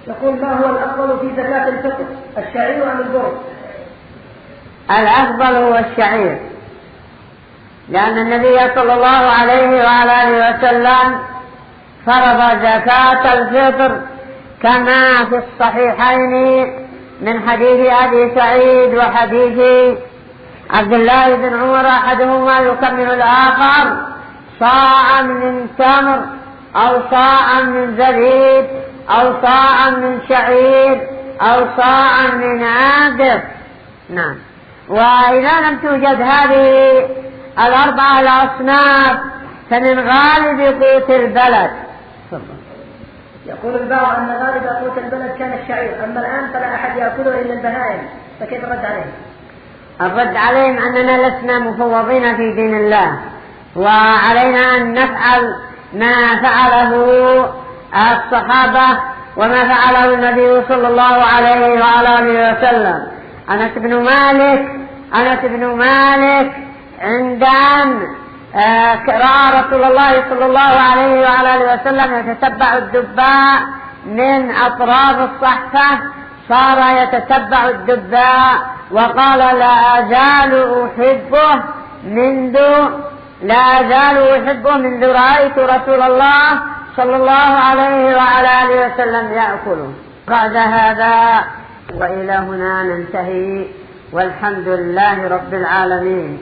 يقول: ما هو الأفضل في زكاة الفطر، الشعير أم البر؟ الأفضل هو الشعير، لأن النبي صلى الله عليه وعلى آله وسلم فرض زكاة الفطر كما في الصحيحين من حديث أبي سعيد وحديث عبد الله بن عمر، أحدهما يكمل الآخر: صاعا من تمر أو صاعا من زبيب أو صاعا من شعير أو صاعا من عادق. نعم. وإذا لم توجد هذه الأربعة الأصناف فمن غالب قوت البلد. يقول البعض أن غالب قوت البلد كان الشعير، أما الآن فلا أحد يأكله إلا البهائم، فكيف الرد عليهم؟ الرد عليهم أننا لسنا مفوضين في دين الله، وعلينا أن نفعل ما فعله الصحابة وما فعله النبي صلى الله عليه وعلى آله وسلم. أنس بن مالك عند أن رأى رسول الله صلى الله عليه وعلى آله وسلم يتتبع الدباء من أطراف الصحفة، صار يتتبع الدباء وقال: لا أزال أحبه منذ رأيت رسول الله صلى الله عليه وعلى آله وسلم يأكله. بعد هذا وإلى هنا ننتهي، والحمد لله رب العالمين.